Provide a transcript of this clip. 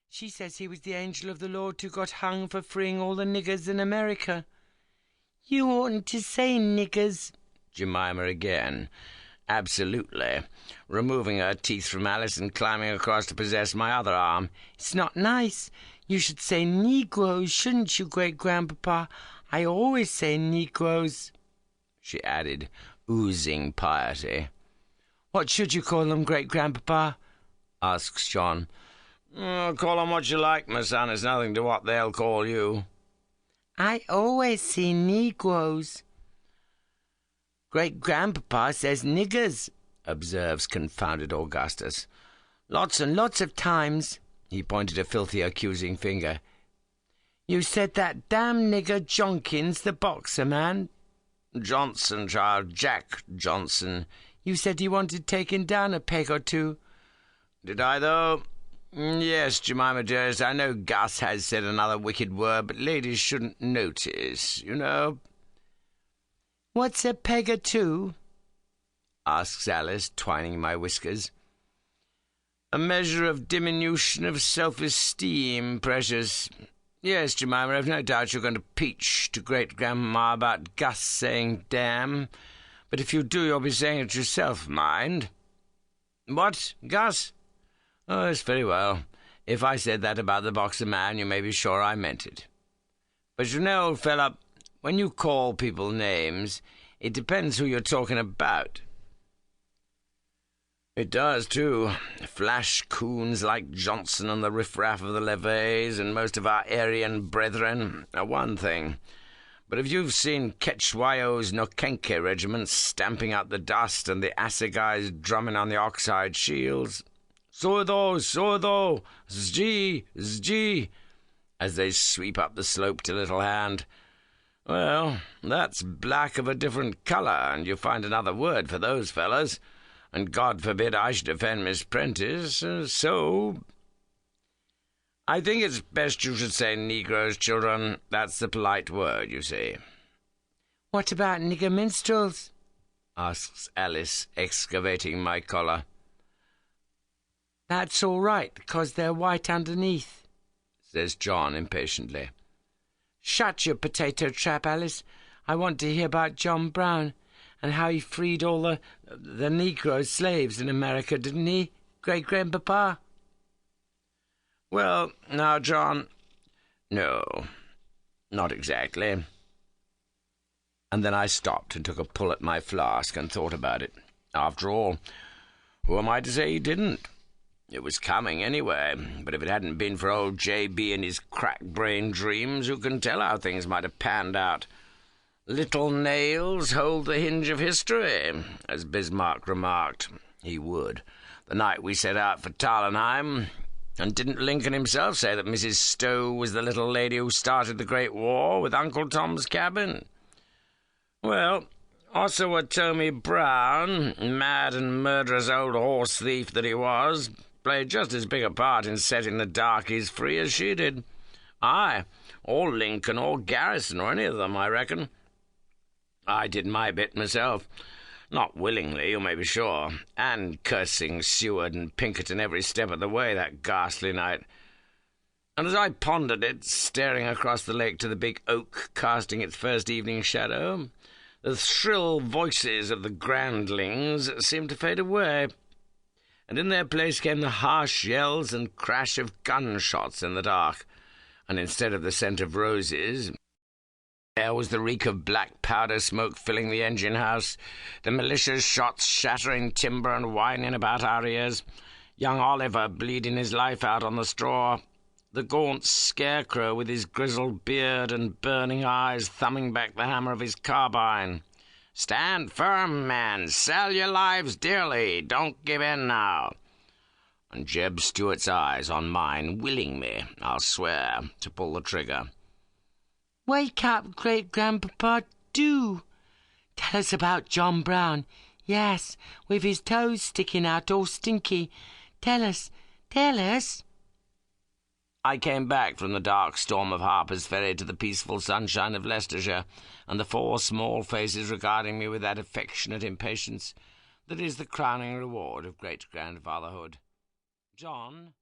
She says he was the angel of the Lord who got hung for freeing all the niggers in America. You oughtn't to say niggers. Jemima again. Absolutely. Removing her teeth from Alice and climbing across to possess my other arm. It's not nice. You should say Negroes, shouldn't you, Great-Grandpapa? I always say Negroes, she added, oozing piety. What should you call them, Great-Grandpapa? asks John. Call them what you like, my son. It's nothing to what they'll call you. I always see Negroes. Great-Grandpapa says niggers, observes confounded Augustus. Lots and lots of times. He pointed a filthy, accusing finger. You said that damn nigger Jonkins, the boxer man. Johnson, child, Jack Johnson. You said he wanted taken down a peg or two. Did I, though? Yes, Jemima dearest, I know Gus has said another wicked word, but ladies shouldn't notice, you know. What's a peg or two? asks Alice, twining my whiskers. A measure of diminution of self-esteem, precious. Yes, Jemima, I've no doubt you're going to peach to Great-Grandma about Gus saying damn, but if you do, you'll be saying it yourself, mind. What, Gus? Oh, it's very well. If I said that about the boxer man, you may be sure I meant it. But you know, old fella, when you call people names, it depends who you're talking about. It does, too. Flash coons like Johnson and the riffraff of the levees and most of our Aryan brethren are one thing. But if you've seen Ketchwayo's Nokenke regiment stamping out the dust and the assegais drumming on the oxide shields, Sodo, Sodo, Zji, Zji, as they sweep up the slope to Little Hand, well, that's black of a different colour, and you find another word for those fellows. And God forbid I should offend Miss Prentice, so I think it's best you should say Negroes, children. That's the polite word, you see. What about nigger minstrels? asks Alice, excavating my collar. That's all right, because they're white underneath, says John impatiently. Shut your potato trap, Alice. I want to hear about John Brown, and how he freed all the Negro slaves in America, didn't he, Great-Grandpapa? Well, now, John, no, not exactly. And then I stopped and took a pull at my flask and thought about it. After all, who am I to say he didn't? It was coming anyway, but if it hadn't been for old J.B. and his crack-brain dreams, who can tell how things might have panned out? Little nails hold the hinge of history, as Bismarck remarked. He would. The night we set out for Tarlenheim, and didn't Lincoln himself say that Mrs. Stowe was the little lady who started the Great War with Uncle Tom's Cabin? Well, Osawatomie Brown, mad and murderous old horse thief that he was, played just as big a part in setting the darkies free as she did. Aye, or Lincoln or Garrison or any of them, I reckon. I did my bit myself, not willingly, you may be sure, and cursing Seward and Pinkerton every step of the way that ghastly night. And as I pondered it, staring across the lake to the big oak casting its first evening shadow, the shrill voices of the Grandlings seemed to fade away, and in their place came the harsh yells and crash of gunshots in the dark, and instead of the scent of roses, there was the reek of black powder smoke filling the engine-house, the militia's shots shattering timber and whining about our ears, young Oliver bleeding his life out on the straw, the gaunt scarecrow with his grizzled beard and burning eyes thumbing back the hammer of his carbine. "Stand firm, men! Sell your lives dearly! Don't give in now!" And Jeb Stuart's eyes on mine, willing me, I'll swear, to pull the trigger. Wake up, Great-Grandpapa, do! Tell us about John Brown. Yes, with his toes sticking out all stinky. Tell us, tell us. I came back from the dark storm of Harper's Ferry to the peaceful sunshine of Leicestershire, and the four small faces regarding me with that affectionate impatience that is the crowning reward of great-grandfatherhood. John